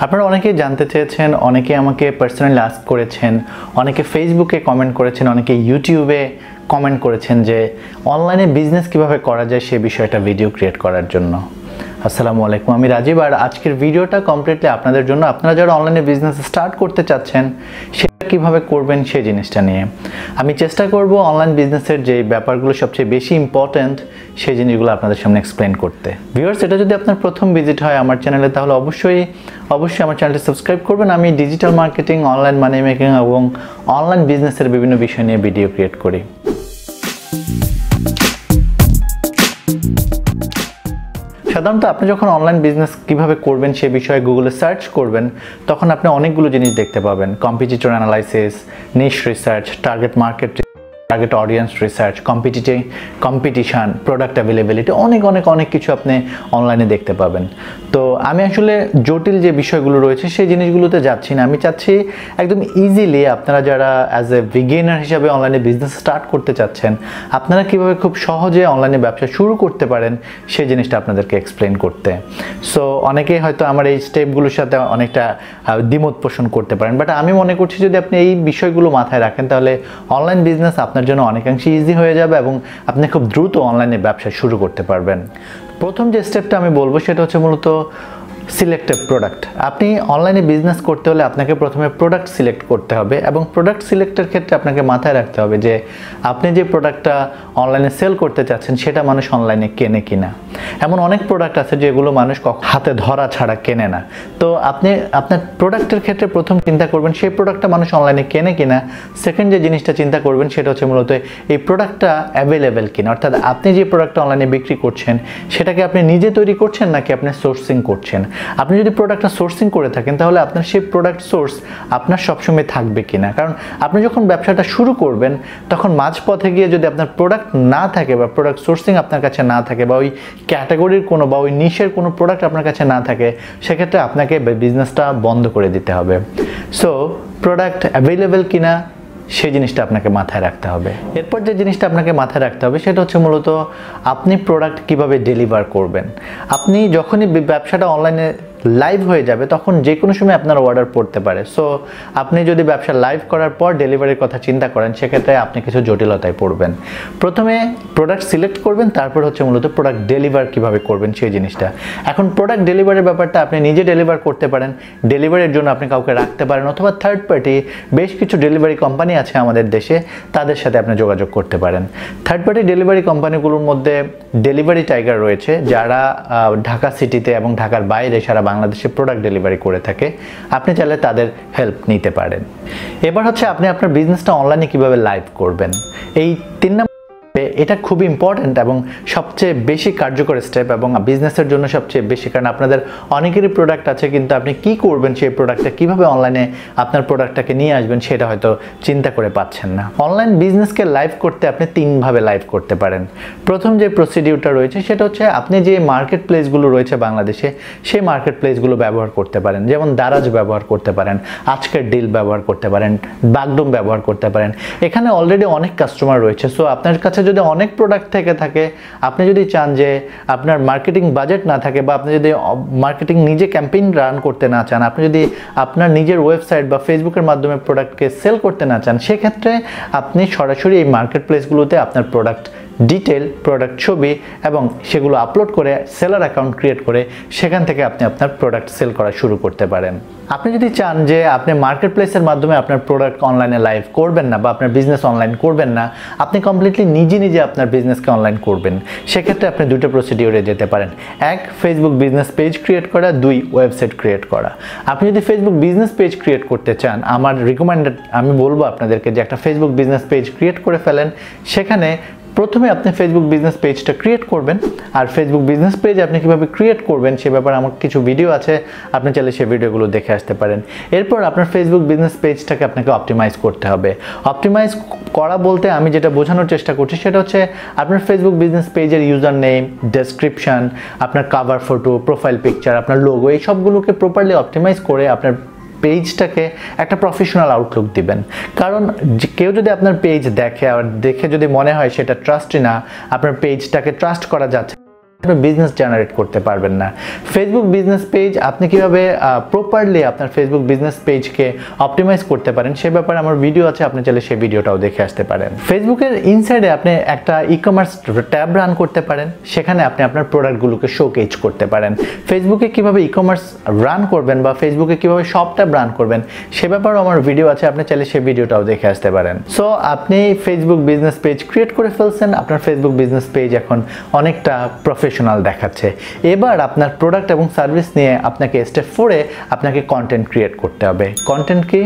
আপনারা অনেকেই জানতে চেয়েছেন, অনেকে আমাকে পার্সোনালি আস্ক করেছেন, অনেকে ফেসবুকে কমেন্ট করেছেন, অনেকে ইউটিউবে কমেন্ট করেছেন যে অনলাইনে বিজনেস কিভাবে করা যায় সে বিষয়টা ভিডিও ক্রিয়েট করার জন্য। আসসালামু আলাইকুম, আমি রাজীব। আর আজকের ভিডিওটা কমপ্লিটলি আপনাদের জন্য, আপনারা যারা অনলাইনে বিজনেস স্টার্ট করতে চাচ্ছেন সেটা কিভাবে করবেন সেই জিনিসটা নিয়ে আমি চেষ্টা করব অনলাইন বিজনেসের যে ব্যাপারগুলো সবচেয়ে বেশি ইম্পর্ট্যান্ট সেই জিনিসগুলো আপনাদের সামনে এক্সপ্লেন করতে। ভিউয়ার্স, এটা যদি আপনার প্রথম ভিজিট হয় আমার চ্যানেলে, তাহলে অবশ্যই আমার চ্যানেলটি সাবস্ক্রাইব করবেন। আমি digital marketing, online money making এবং অনলাইন বিজনেসের বিভিন্ন বিষয় নিয়ে ভিডিও ক্রিয়েট করি। সাধারণত আপনি যখন অনলাইন বিজনেস কিভাবে করবেন সে বিষয়ে গুগলে সার্চ করবেন, তখন আপনি অনেকগুলো জিনিস দেখতে পাবেন। Competitor analysis, niche research, target market, target audience research, competition, product availability, অনেক কিছু আপনি অনলাইনে দেখতে পাবেন। তো আমি আসলে জটিল যে বিষয়গুলো রয়েছে সেই জিনিসগুলোতে যাচ্ছি না। আমি চাচ্ছি একদম ইজিলি আপনারা যারা অ্যাজ এ বিগিনার হিসাবে অনলাইনে বিজনেস স্টার্ট করতে চাচ্ছেন, আপনারা কীভাবে খুব সহজে অনলাইনে ব্যবসা শুরু করতে পারেন সেই জিনিসটা আপনাদেরকে এক্সপ্লেন করতে। সো অনেকেই হয়তো আমার এই স্টেপগুলোর সাথে অনেকটা দ্বিমত পোষণ করতে পারেন, বাট আমি মনে করছি যদি আপনি এই বিষয়গুলো মাথায় রাখেন তাহলে অনলাইন বিজনেস আপনার জন্য অনেকাংশে ইজি হয়ে যাবে এবং আপনি খুব দ্রুত অনলাইনে ব্যবসা শুরু করতে পারবেন। প্রথম যে স্টেপটা আমি বলবো সেটা হচ্ছে মূলত সিলেক্টেড প্রোডাক্ট। আপনি অনলাইনে বিজনেস করতে হলে আপনাকে প্রথমে প্রোডাক্ট সিলেক্ট করতে হবে এবং প্রোডাক্ট সিলেক্টের ক্ষেত্রে আপনাকে মাথায় রাখতে হবে যে আপনি যে প্রোডাক্টটা অনলাইনে সেল করতে চাচ্ছেন সেটা মানুষ অনলাইনে কেনে কিনা। এমন অনেক প্রোডাক্ট আছে যেগুলো মানুষ হাতে ধরা ছাড়া কেনে না। তো আপনি আপনার প্রোডাক্টের ক্ষেত্রে প্রথম চিন্তা করবেন সেই প্রোডাক্টটা মানুষ অনলাইনে কেনে কিনা। সেকেন্ড যে জিনিসটা চিন্তা করবেন সেটা হচ্ছে মূলত এই প্রোডাক্টটা অ্যাভেলেবেল কিনা, অর্থাৎ আপনি যে প্রোডাক্টটা অনলাইনে বিক্রি করছেন সেটাকে আপনি নিজে তৈরি করছেন নাকি আপনি সোর্সিং করছেন। আপনি যদি প্রোডাক্টটা সোর্সিং করে থাকেন তাহলে আপনার সেই প্রোডাক্ট সোর্স আপনার সবসময় থাকবে কিনা। কারণ আপনি যখন ব্যবসাটা শুরু করবেন তখন মাঝপথে গিয়ে যদি আপনার প্রোডাক্ট না থাকে বা প্রোডাক্ট সোর্সিং আপনার কাছে না থাকে বা ওই ক্যাটাগরির কোনো বা ওই নিশের কোনো প্রোডাক্ট আপনার কাছে না থাকে, সেক্ষেত্রে আপনাকে বিজনেসটা বন্ধ করে দিতে হবে। সো প্রোডাক্ট অ্যাভেলেবেল কিনা সেই জিনিসটা আপনাকে মাথায় রাখতে হবে। এরপর যে জিনিসটা আপনাকে মাথায় রাখতে হবে সেটা হচ্ছে মূলত আপনি প্রোডাক্ট কিভাবে ডেলিভার করবেন। আপনি যখনই ব্যবসাটা অনলাইনে লাইভ হয়ে যাবে তখন যে কোনো সময় আপনার অর্ডার পড়তে পারে। সো আপনি যদি ব্যবসা লাইভ করার পর ডেলিভারির কথা চিন্তা করেন সেক্ষেত্রে আপনি কিছু জটিলতায় পড়বেন। প্রথমে প্রোডাক্ট সিলেক্ট করবেন, তারপর হচ্ছে মূলত প্রোডাক্ট ডেলিভার কিভাবে করবেন সেই জিনিসটা। এখন প্রোডাক্ট ডেলিভারির ব্যাপারটা আপনি নিজে ডেলিভার করতে পারেন, ডেলিভারির জন্য আপনি কাউকে রাখতে পারেন, অথবা থার্ড পার্টি বেশ কিছু ডেলিভারি কোম্পানি আছে আমাদের দেশে, তাদের সাথে আপনি যোগাযোগ করতে পারেন। থার্ড পার্টি ডেলিভারি কোম্পানিগুলোর মধ্যে ডেলিভারি টাইগার রয়েছে যারা ঢাকা সিটিতে এবং ঢাকার বাইরে সারা বাংলাদেশে প্রোডাক্ট ডেলিভারি করে থাকে। আপনি চাইলে তাদের হেল্প নিতে পারেন। এবার হচ্ছে আপনি আপনার বিজনেসটা অনলাইনে কিভাবে লাইভ করবেন। এই 3 নম্বর এটা খুব ইম্পর্ট্যান্ট এবং সবচেয়ে বেশি কার্যকর স্টেপ এবং বিজনেসের জন্য সবচেয়ে বেশি, কারণ আপনাদের অনেকেরই প্রোডাক্ট আছে কিন্তু আপনি কি করবেন সেই প্রোডাক্টটা কিভাবে অনলাইনে আপনার প্রোডাক্টটাকে নিয়ে আসবেন সেটা হয়তো চিন্তা করে পাচ্ছেন না। অনলাইন বিজনেসকে লাইভ করতে আপনি 3 ভাবে লাইভ করতে পারেন। প্রথম যে প্রসিডিউরটা রয়েছে সেটা হচ্ছে আপনি যে মার্কেট প্লেসগুলো রয়েছে বাংলাদেশে সেই মার্কেট প্লেসগুলো ব্যবহার করতে পারেন। যেমন দারাজ ব্যবহার করতে পারেন, আজকের ডিল ব্যবহার করতে পারেন, বাগডোম ব্যবহার করতে পারেন। এখানে অলরেডি অনেক কাস্টমার রয়েছে। সো আপনার কাছে যদি অনেক প্রোডাক্ট থেকে থাকে, আপনি যদি চান যে আপনার মার্কেটিং বাজেট না থাকে বা আপনি যদি মার্কেটিং নিজে ক্যাম্পেইন রান করতে না চান, আপনি যদি আপনার নিজের ওয়েবসাইট বা ফেসবুকের মাধ্যমে প্রোডাক্টকে সেল করতে না চান, সেক্ষেত্রে আপনি সরাসরি এই মার্কেট প্লেসগুলোতে আপনার প্রোডাক্ট ডিটেল, প্রোডাক্ট ছবি এবং সেগুলো আপলোড করে সেলার অ্যাকাউন্ট ক্রিয়েট করে সেখান থেকে আপনি আপনার প্রোডাক্ট সেল করা শুরু করতে পারেন। আপনি যদি চান যে আপনি মার্কেট প্লেসের মাধ্যমে আপনার প্রোডাক্ট অনলাইনে লাইভ করবেন না বা আপনার বিজনেস অনলাইন করবেন না, আপনি কমপ্লিটলি নিজে আপনার বিজনেসকে অনলাইন করবেন, সেক্ষেত্রে আপনি 2টা প্রসিডিওরে যেতে পারেন। 1, ফেসবুক বিজনেস পেজ ক্রিয়েট করা, 2, ওয়েবসাইট ক্রিয়েট করা। আপনি যদি ফেসবুক বিজনেস পেজ ক্রিয়েট করতে চান, আমার রিকমেন্ডেড আমি বলবো আপনাদেরকে যে একটা ফেসবুক বিজনেস পেজ ক্রিয়েট করে ফেলেন। সেখানে প্রথমে আপনি ফেসবুক বিজনেস পেজটা ক্রিয়েট করবেন, আর ফেসবুক বিজনেস পেজ আপনি কিভাবে ক্রিয়েট করবেন সে ব্যাপারে আমার কিছু ভিডিও আছে, আপনি চাইলে সেই ভিডিওগুলো দেখে আসতে পারেন। এরপর আপনার ফেসবুক বিজনেস পেজটাকে আপনাকে অপটিমাইজ করতে হবে। অপটিমাইজ করা বলতে আমি যেটা বোঝানোর চেষ্টা করছি সেটা হচ্ছে আপনার ফেসবুক বিজনেস পেজের ইউজার নেম, ডেসক্রিপশন, আপনার কাভার ফটো, প্রোফাইল পিকচার, আপনার লোগো, এই সবগুলোকে প্রপারলি অপটিমাইজ করে আপনার পেজটাকে একটা প্রফেশনাল আউটলুক দিবেন। কারণ কেউ যদি আপনার পেজ দেখে আর দেখে যদি মনে হয় সেটা ট্রাস্টি না, আপনার পেজটাকে ট্রাস্ট করা যাচ্ছে বিজনেস জেনারেট করতে পারবেন না। ফেসবুক বিজনেস পেজ আপনি কিভাবে প্রপারলি আপনার ফেসবুক বিজনেস পেজকে অপটিমাইজ করতে পারেন সে ব্যাপারে আমার ভিডিও আছে, আপনি চাইলে সেই ভিডিওটাও দেখে আসতে পারেন। ফেসবুকের ইনসাইডে আপনি একটা ই-কমার্স ট্যাব রান করতে পারেন, সেখানে আপনি আপনার প্রোডাক্টগুলোকে শোকেজ করতে পারেন। ফেসবুকে কিভাবে ই-কমার্স রান করবেন বা ফেসবুকে কিভাবে শপ ট্যাব রান করবেন সে ব্যাপারেও আমার ভিডিও আছে, আপনি চাইলে সেই ভিডিওটাও দেখে আসতে পারেন। সো আপনি ফেসবুক বিজনেস পেজ ক্রিয়েট করে ফেলছেন, আপনার ফেসবুক বিজনেস পেজ এখন অনেকটা প্রফেশনাল দেখাচ্ছে। এবার আপনার প্রোডাক্ট এবং সার্ভিস নিয়ে আপনাকে স্টেপ 4-এ আপনাকে কন্টেন্ট ক্রিয়েট করতে হবে। কন্টেন্ট কি?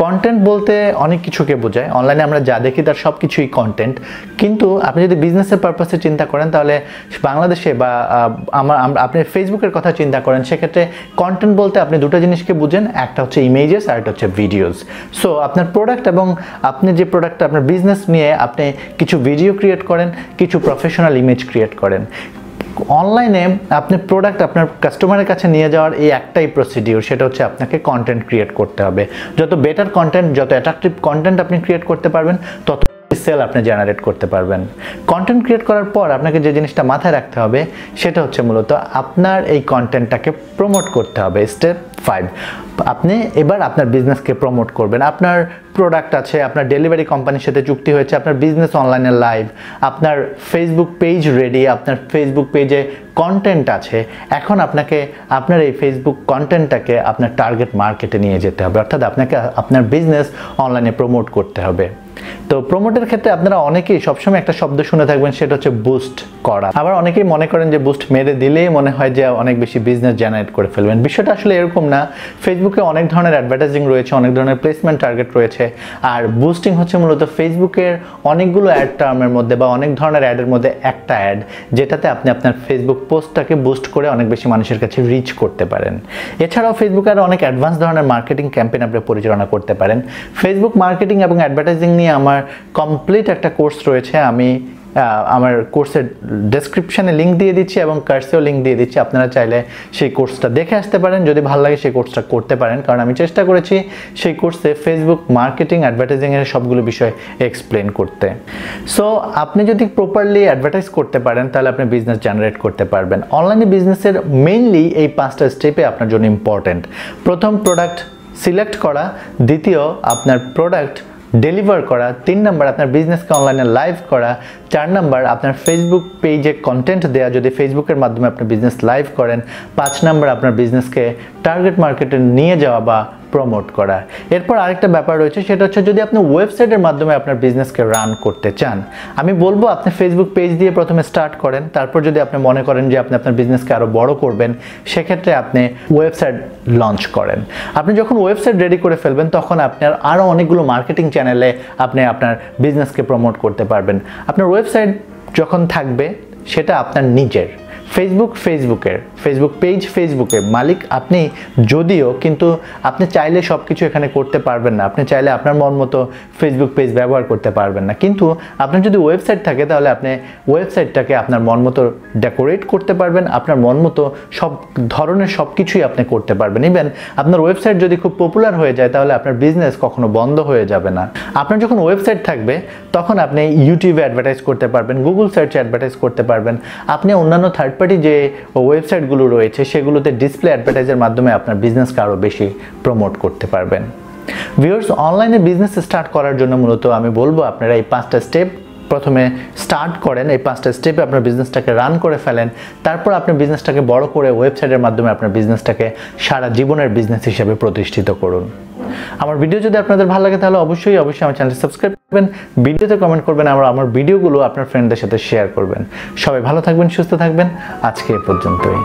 কন্টেন্ট বলতে অনেক কিছুকে বোঝায়, অনলাইনে আমরা যা দেখি তার সব কিছুই কন্টেন্ট। কিন্তু আপনি যদি বিজনেসের পারপাসে চিন্তা করেন তাহলে বাংলাদেশে বা আপনি ফেসবুকের কথা চিন্তা করেন, সেক্ষেত্রে কন্টেন্ট বলতে আপনি দুটো জিনিসকে বুঝেন, একটা হচ্ছে ইমেজেস আর একটা হচ্ছে ভিডিওস। সো আপনার প্রোডাক্ট এবং আপনি যে প্রোডাক্টটা আপনার বিজনেস নিয়ে আপনি কিছু ভিডিও ক্রিয়েট করেন, কিছু প্রফেশনাল ইমেজ ক্রিয়েট করেন। অনলাইনে আপনি প্রোডাক্ট আপনার কাস্টমারের কাছে নিয়ে যাওয়ার এই একটাই প্রসিডিউর, সেটা হচ্ছে আপনাকে কন্টেন্ট ক্রিয়েট করতে হবে। যত বেটার কন্টেন্ট, যত অ্যাট্রাকটিভ কন্টেন্ট আপনি ক্রিয়েট করতে পারবেন তত সেল আপনি জেনারেট করতে পারবেন। কন্টেন্ট ক্রিয়েট করার পর আপনাকে যে জিনিসটা মাথায় রাখতে হবে সেটা হচ্ছে মূলত আপনার এই কন্টেন্টটাকে প্রমোট করতে হবে। স্টেপ 5, আপনি এবার আপনার বিজনেসকে প্রমোট করবেন। আপনার প্রোডাক্ট আছে, আপনার ডেলিভারি কোম্পানির সাথে চুক্তি হয়েছে, আপনার বিজনেস অনলাইনে লাইভ, আপনার ফেসবুক পেজ রেডি, আপনার ফেসবুক পেজে কন্টেন্ট আছে। এখন আপনাকে আপনার এই ফেসবুক কন্টেন্টটাকে আপনার টার্গেট মার্কেটে নিয়ে যেতে হবে, অর্থাৎ আপনাকে আপনার বিজনেস অনলাইনে প্রমোট করতে হবে। তো প্রমোটের ক্ষেত্রে আপনারা অনেকেই সবসময় একটা শব্দ শুনে থাকবেন, সেটা হচ্ছে বুস্ট করা। আবার অনেকেই মনে করেন যে বুস্ট মেরে দিলেই মনে হয় যে অনেক বেশি বিজনেস জেনারেট করে ফেলবেন। বিষয়টা আসলে এরকম না। ফেসবুকে অনেক ধরনের অ্যাডভার্টাইজিং রয়েছে, অনেক ধরনের প্লেসমেন্ট টার্গেট রয়েছে, আর বুস্টিং হচ্ছে মূলত ফেসবুকের অনেকগুলো অ্যাড টার্মের মধ্যে বা অনেক ধরনের অ্যাডের মধ্যে একটা অ্যাড, যেটাতে আপনি আপনার ফেসবুক পোস্টটাকে বুস্ট করে অনেক বেশি মানুষের কাছে রিচ করতে পারেন। এছাড়াও ফেসবুকে আরও অনেক অ্যাডভান্স ধরনের মার্কেটিং ক্যাম্পেইন আপনি পরিচালনা করতে পারেন। ফেসবুক মার্কেটিং এবং অ্যাডভার্টাইজিং নিয়ে আমার কমপ্লিট একটা কোর্স রয়েছে, আমি আমার কোর্সের ডেসক্রিপশানে লিঙ্ক দিয়ে দিচ্ছি এবং কার্সেও লিঙ্ক দিয়ে দিচ্ছি, আপনারা চাইলে সেই কোর্সটা দেখে আসতে পারেন। যদি ভালো লাগে সেই কোর্সটা করতে পারেন, কারণ আমি চেষ্টা করেছি সেই কোর্সে ফেসবুক মার্কেটিং অ্যাডভার্টাইজিংয়ের সবগুলো বিষয় এক্সপ্লেন করতে। সো আপনি যদি প্রপারলি অ্যাডভার্টাইজ করতে পারেন তাহলে আপনি বিজনেস জেনারেট করতে পারবেন। অনলাইনে বিজনেসের মেইনলি এই 5টা স্টেপে আপনার জন্য ইম্পর্টেন্ট। প্রথম, প্রোডাক্ট সিলেক্ট করা। দ্বিতীয়, আপনার প্রোডাক্ট ডেলিভার করা। 3 নাম্বার, আপনার বিজনেসকে অনলাইনে লাইভ করা। 4 নাম্বার, আপনার ফেসবুক পেজে কন্টেন্ট দেওয়া, যদি ফেসবুকের মাধ্যমে আপনি বিজনেস লাইভ করেন। 5 নাম্বার, আপনার বিজনেসকে টার্গেট মার্কেটে নিয়ে যাওয়া বা প্রমোট করা। এরপর আরেকটা ব্যাপার রয়েছে, সেটা হচ্ছে যদি আপনি ওয়েবসাইটের মাধ্যমে আপনার বিজনেসকে রান করতে চান, আমি বলবো আপনি ফেসবুক পেজ দিয়ে প্রথমে স্টার্ট করেন। তারপর যদি আপনি মনে করেন যে আপনি আপনার বিজনেসকে আরও বড় করবেন, সেক্ষেত্রে আপনি ওয়েবসাইট লঞ্চ করেন। আপনি যখন ওয়েবসাইট রেডি করে ফেলবেন তখন আপনার আরও অনেকগুলো মার্কেটিং চ্যানেলে আপনি আপনার বিজনেসকে প্রমোট করতে পারবেন। আপনার ওয়েবসাইট যখন থাকবে সেটা আপনার নিজের, ফেসবুক পেজ ফেসবুকের মালিক আপনি যদিও, কিন্তু আপনি চাইলে সব কিছু এখানে করতে পারবেন না। আপনি চাইলে আপনার মন মতো ফেসবুক পেজ ব্যবহার করতে পারবেন না, কিন্তু আপনার যদি ওয়েবসাইট থাকে তাহলে আপনি ওয়েবসাইটটাকে আপনার মন মতো ডেকোরেট করতে পারবেন, আপনার মন মতো সব ধরনের সব কিছুই আপনি করতে পারবেন। ইভেন আপনার ওয়েবসাইট যদি খুব পপুলার হয়ে যায় তাহলে আপনার বিজনেস কখনো বন্ধ হয়ে যাবে না। আপনার যখন ওয়েবসাইট থাকবে তখন আপনি ইউটিউবে অ্যাডভার্টাইজ করতে পারবেন, গুগল সার্চে অ্যাডভার্টাইজ করতে পারবেন, আপনি অন্যান্য থার্ড পার্টি যে ওয়েবসাইটগুলো রয়েছে সেগুলোতে ডিসপ্লে অ্যাডভার্টাইজের মাধ্যমে আপনার বিজনেসকে আরও বেশি প্রমোট করতে পারবেন। ভিউয়ার্স, অনলাইনে বিজনেস স্টার্ট করার জন্য মূলত আমি বলবো আপনারা এই 5টা স্টেপ প্রথমে স্টার্ট করেন। এই 5টা স্টেপে আপনার বিজনেসটাকে রান করে ফেলেন, তারপর আপনি বিজনেসটাকে বড় করে ওয়েবসাইটের মাধ্যমে আপনার বিজনেসটাকে সারা জীবনের বিজনেস হিসেবে প্রতিষ্ঠিত করুন। আমার ভিডিও যদি আপনাদের ভালো লাগে তাহলে অবশ্যই আমার চ্যানেলটি সাবস্ক্রাইব করবেন, ভিডিওতে কমেন্ট করবেন, আমার ভিডিওগুলো আপনার ফ্রেন্ডদের সাথে শেয়ার করবেন। সবাই ভালো থাকবেন, সুস্থ থাকবেন। আজকে এ পর্যন্তই।